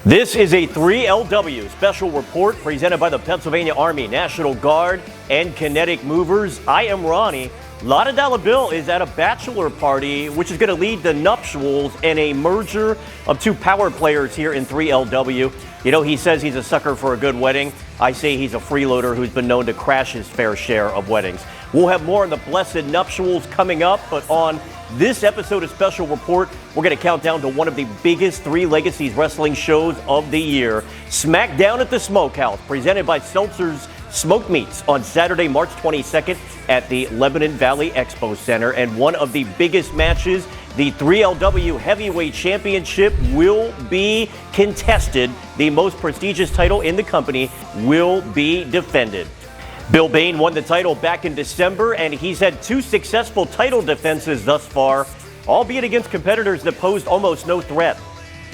This is a 3LW special report presented by the Pennsylvania Army, National Guard, and Kinetic Movers. I am Ronnie. Lotta Bill is at a bachelor party, which is going to lead to nuptials and a merger of two power players here in 3LW. You know, he says he's a sucker for a good wedding. I say he's a freeloader who's been known to crash his fair share of weddings. We'll have more on the blessed nuptials coming up, but on this episode of Special Report, we're going to count down to one of the biggest Three Legacies wrestling shows of the year, Smackdown at the Smokehouse, presented by Seltzer's Smoked Meats on Saturday, March 22nd at the Lebanon Valley Expo Center. And one of the biggest matches, the 3LW Heavyweight Championship, will be contested. The most prestigious title in the company will be defended. Bill Bain won the title back in December, and he's had two successful title defenses thus far, albeit against competitors that posed almost no threat.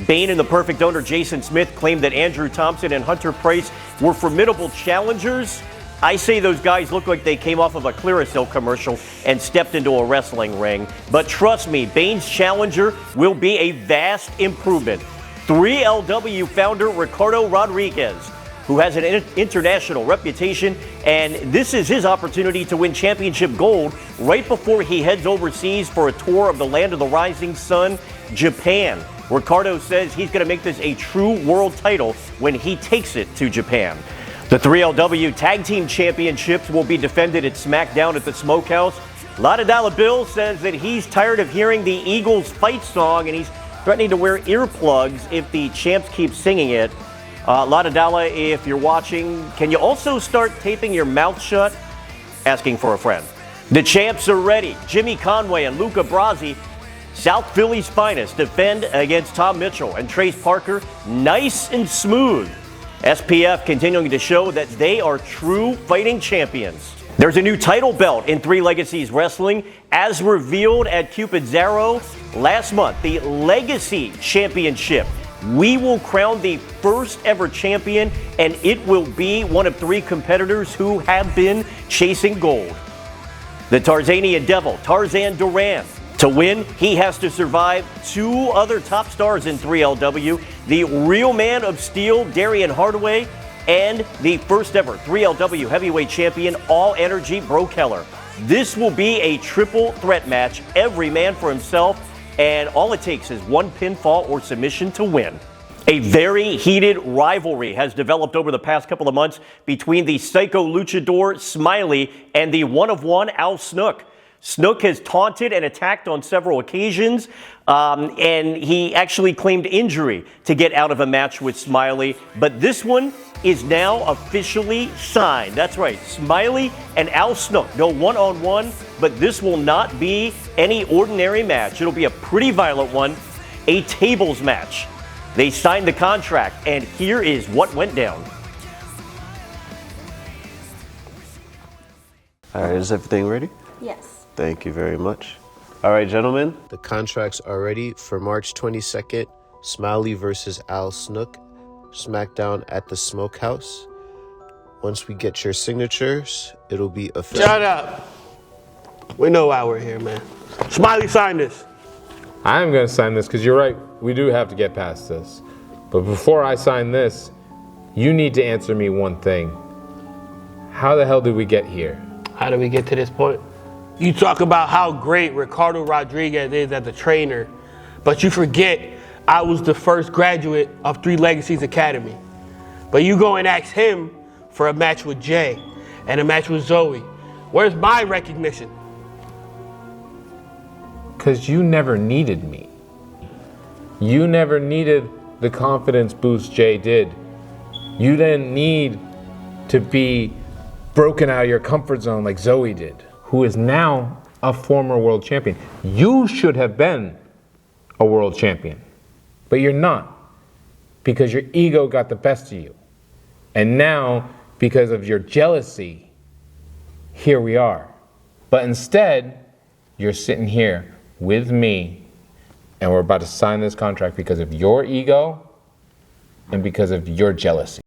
Bain and the Perfect owner Jason Smith claimed that Andrew Thompson and Hunter Price were formidable challengers. I say those guys look like they came off of a Clearasil commercial and stepped into a wrestling ring. But trust me, Bain's challenger will be a vast improvement. 3LW founder Ricardo Rodriguez, who has an international reputation, and this is his opportunity to win championship gold right before he heads overseas for a tour of the land of the rising sun, Japan. Ricardo says he's going to make this a true world title when he takes it to Japan. The 3LW Tag Team Championships will be defended at Smackdown at the Smokehouse. Lotta Bill says that he's tired of hearing the Eagles fight song, and he's threatening to wear earplugs if the champs keep singing it. Lotta, if you're watching, can you also start taping your mouth shut? Asking for a friend. The champs are ready. Jimmy Conway and Luca Brasi, South Philly's finest, defend against Tom Mitchell and Trace Parker, nice and smooth. SPF continuing to show that they are true fighting champions. There's a new title belt in Three Legacies Wrestling, as revealed at Cupid's Arrow last month, the Legacy Championship. We will crown the first ever champion, and it will be one of three competitors who have been chasing gold. The Tarzanian Devil, Tarzan Duran. To win, he has to survive two other top stars in 3LW, the Real Man of Steel, Darian Hardaway, and the first ever 3LW Heavyweight Champion, All Energy, Bro Keller. This will be a triple threat match, every man for himself, and all it takes is one pinfall or submission to win. A very heated rivalry has developed over the past couple of months between the Psycho Luchador Smiley and the one-of-one Al Snook. Snook has taunted and attacked on several occasions, and he actually claimed injury to get out of a match with Smiley. But this one is now officially signed. That's right, Smiley and Al Snook go one-on-one, but this will not be any ordinary match. It'll be a pretty violent one, a tables match. They signed the contract, and here is what went down. All right, is everything ready? Yes. Thank you very much. All right, gentlemen. The contracts are ready for March 22nd. Smiley versus Al Snook. Smackdown at the Smokehouse. Once we get your signatures, it'll be official. Shut up. We know why we're here, man. Smiley signed this. I'm going to sign this because you're right. We do have to get past this. But before I sign this, you need to answer me one thing. How the hell did we get here? How did we get to this point? You talk about how great Ricardo Rodriguez is as a trainer, but you forget I was the first graduate of Three Legacies Academy. But you go and ask him for a match with Jay and a match with Zoe. Where's my recognition? Because you never needed me. You never needed the confidence boost Jay did. You didn't need to be broken out of your comfort zone like Zoe did, who is now a former world champion. You should have been a world champion, but you're not, because your ego got the best of you. And now, because of your jealousy, here we are. But instead, you're sitting here with me, and we're about to sign this contract because of your ego and because of your jealousy.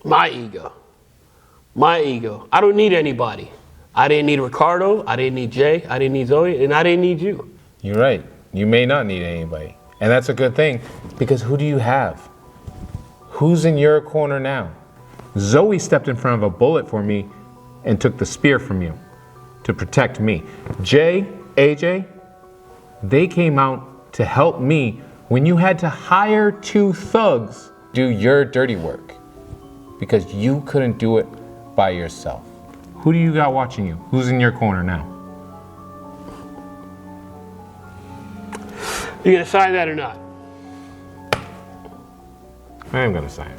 My ego. My ego. I don't need anybody. I didn't need Ricardo, I didn't need Jay, I didn't need Zoe, and I didn't need you. You're right. You may not need anybody. And that's a good thing, because who do you have? Who's in your corner now? Zoe stepped in front of a bullet for me and took the spear from you to protect me. Jay, AJ, they came out to help me when you had to hire 2 thugs do your dirty work because you couldn't do it by yourself. Who do you got watching you? Who's in your corner now? You gonna sign that or not? I am gonna sign it.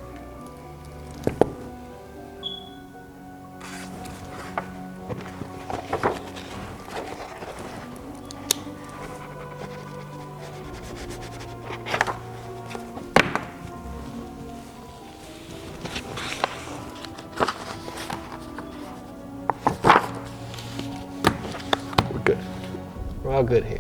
We're good. We're all good here.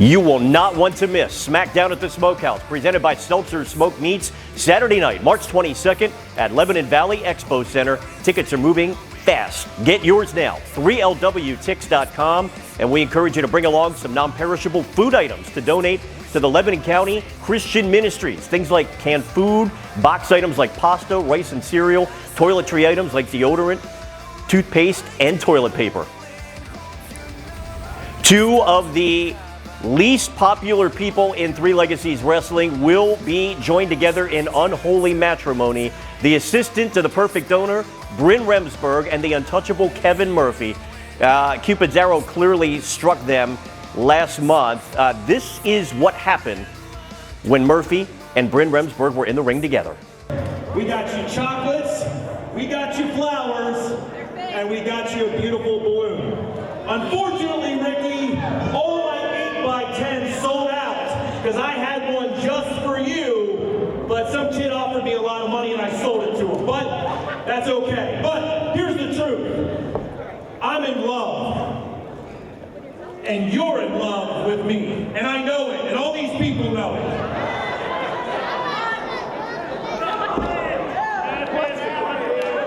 You will not want to miss Smackdown at the Smokehouse, presented by Seltzer Smoked Meats, Saturday night, March 22nd at Lebanon Valley Expo Center. Tickets are moving fast. Get yours now, 3lwtix.com, and we encourage you to bring along some non-perishable food items to donate to the Lebanon County Christian Ministries. Things like canned food, box items like pasta, rice and cereal, toiletry items like deodorant, toothpaste, and toilet paper. 2 of the least popular people in Three Legacies Wrestling will be joined together in unholy matrimony. The assistant to the perfect donor, Bryn Remsburg, and the untouchable Kevin Murphy. Cupid's arrow clearly struck them last month. This is what happened when Murphy and Bryn Remsburg were in the ring together. We got you chocolates, we got you flowers, and we got you a beautiful balloon. Unfortunately, Ricky, all my 8x10 sold out because I had one just for you, but some kid offered me a lot of money and I sold it to him. But that's okay. But here's the truth. I'm in love. And you're in love with me. And I know it. And all these people know it.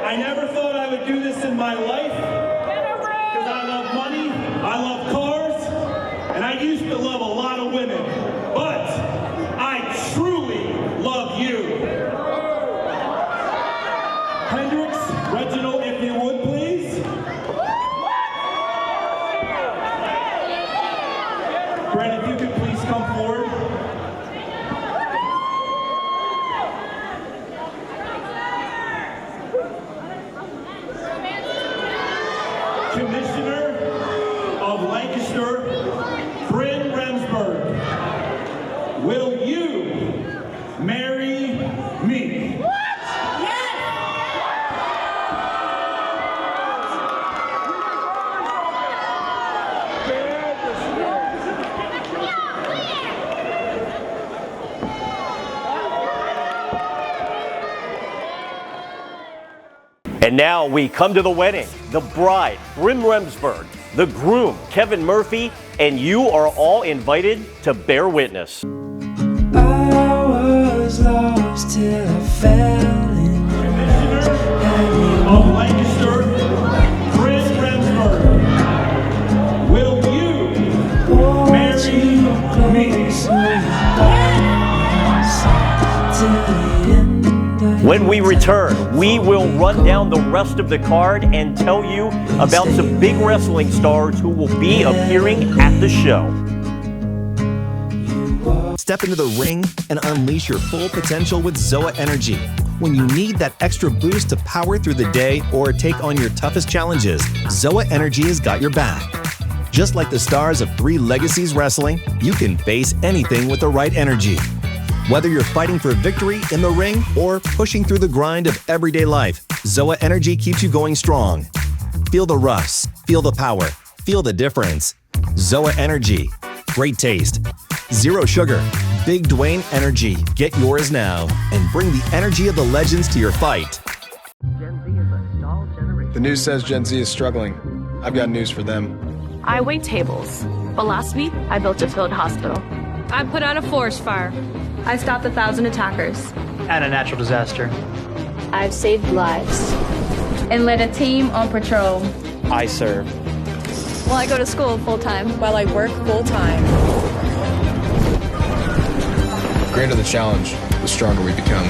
I never thought I would do this in my life. Because I love money. I love cars. And I used to love a lot of women. But I truly love you. Hendrix, Reginald, if you would, please. Brent, if you could please come forward. Commissioner of Lancaster, Bryn Remsburg, will you marry me? And now we come to the wedding. The bride, Bryn Remsburg, the groom, Kevin Murphy, and you are all invited to bear witness. I was lost till I fell in Commissioner of Lancaster, When we return, we will run down the rest of the card and tell you about some big wrestling stars who will be appearing at the show. Step into the ring and unleash your full potential with ZOA Energy. When you need that extra boost to power through the day or take on your toughest challenges, ZOA Energy has got your back. Just like the stars of 3 Legacies Wrestling, you can face anything with the right energy. Whether you're fighting for victory in the ring or pushing through the grind of everyday life, ZOA Energy keeps you going strong. Feel the rush, feel the power, feel the difference. ZOA Energy. Great taste. Zero sugar. Big Dwayne Energy. Get yours now and bring the energy of the legends to your fight. The news says Gen Z is struggling. I've got news for them. I wait tables, but last week I built a field hospital. I put out a forest fire. I stopped 1,000 attackers. And a natural disaster. I've saved lives. And led a team on patrol. I serve. Well, I go to school full-time. While I work full-time. The greater the challenge, the stronger we become.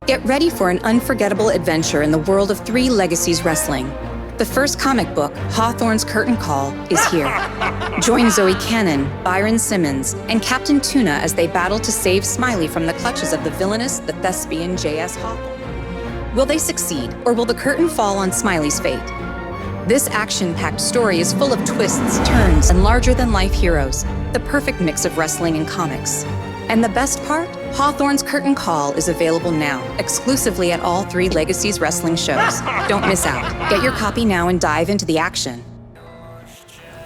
Get ready for an unforgettable adventure in the world of 3 Legacies Wrestling. The first comic book, Hawthorne's Curtain Call, is here. Join Zoe Cannon, Byron Simmons, and Captain Tuna as they battle to save Smiley from the clutches of the villainous, the thespian J.S. Hawthorne. Will they succeed, or will the curtain fall on Smiley's fate? This action-packed story is full of twists, turns, and larger-than-life heroes, the perfect mix of wrestling and comics. And the best part? Hawthorne's Curtain Call is available now, exclusively at all 3 Legacies Wrestling shows. Don't miss out. Get your copy now and dive into the action.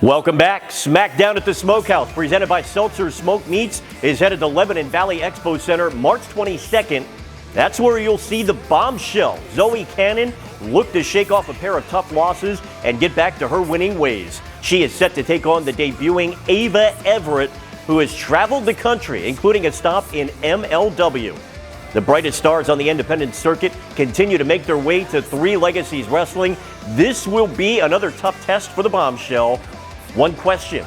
Welcome back. Smackdown at the Smokehouse, presented by Seltzer Smoked Meats, is headed to Lebanon Valley Expo Center March 22nd. That's where you'll see the bombshell Zoe Cannon look to shake off a pair of tough losses and get back to her winning ways. She is set to take on the debuting Ava Everett, who has traveled the country, including a stop in MLW. The brightest stars on the independent circuit continue to make their way to 3 Legacies Wrestling. This will be another tough test for the bombshell. One question: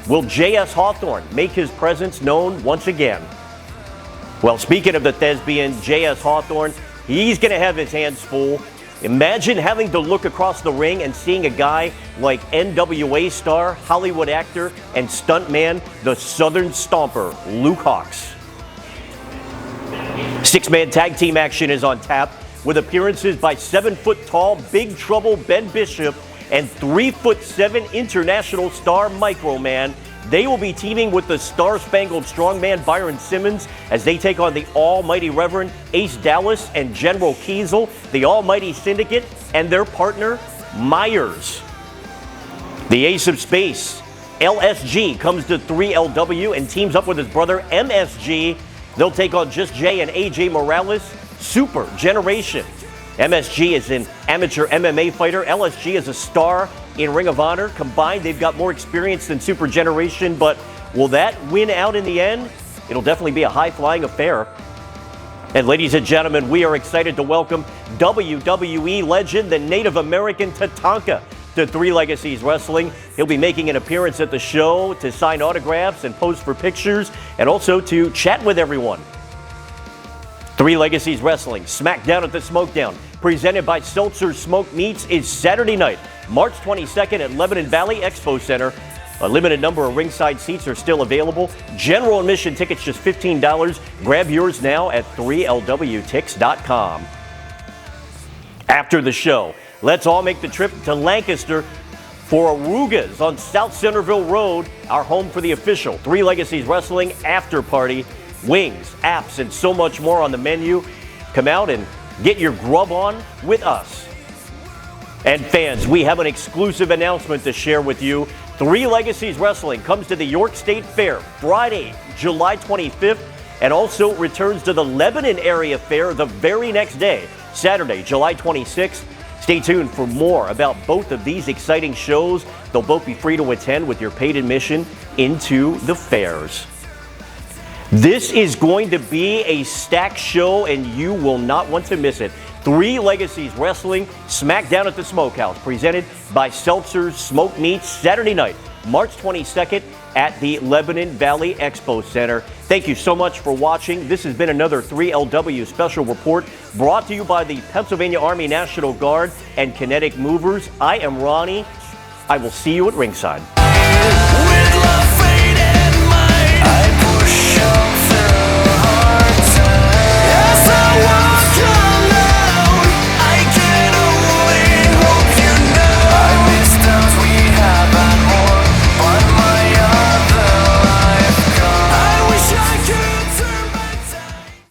will J.S. Hawthorne make his presence known once again? Well, speaking of the thespian J.S. Hawthorne, he's going to have his hands full. Imagine having to look across the ring and seeing a guy like NWA star, Hollywood actor, and stuntman, the Southern Stomper, Luke Hawx. 6-man tag team action is on tap with appearances by 7-foot-tall Big Trouble Ben Bishop and 3'7" international star Microman. They will be teaming with the Star-Spangled Strongman Byron Simmons as they take on the Almighty Reverend Ace Dallas and General Kiesel, the Almighty Syndicate, and their partner, Myers. The Ace of Space, LSG, comes to 3LW and teams up with his brother, MSG. They'll take on Just Jay and AJ Morales, Super Generation. MSG is an amateur MMA fighter. LSG is a star in Ring of Honor. Combined, they've got more experience than Super Generation, but will that win out in the end? It'll definitely be a high-flying affair. And ladies and gentlemen, we are excited to welcome WWE legend, the Native American Tatanka, to 3 Legacies Wrestling. He'll be making an appearance at the show to sign autographs and pose for pictures, and also to chat with everyone. 3 Legacies Wrestling, Smackdown at the Smokedown, presented by Seltzer Smoked Meats, is Saturday night, March 22nd at Lebanon Valley Expo Center. A limited number of ringside seats are still available. General admission tickets just $15. Grab yours now at 3lwtix.com. After the show, let's all make the trip to Lancaster for Arugas on South Centerville Road, our home for the official 3 Legacies Wrestling after party. Wings, apps, and so much more on the menu. Come out and get your grub on with us. And fans, we have an exclusive announcement to share with you. 3 Legacies Wrestling comes to the York State Fair Friday, July 25th, and also returns to the Lebanon Area Fair the very next day, Saturday, July 26th. Stay tuned for more about both of these exciting shows. They'll both be free to attend with your paid admission into the fairs. This is going to be a stacked show, and you will not want to miss it. 3 Legacies Wrestling, Smackdown at the Smokehouse, presented by Seltzer's Smoked Meats, Saturday night, March 22nd at the Lebanon Valley Expo Center. Thank you so much for watching. This has been another 3LW special report brought to you by the Pennsylvania Army National Guard and Kinetic Movers. I am Ronnie. I will see you at ringside.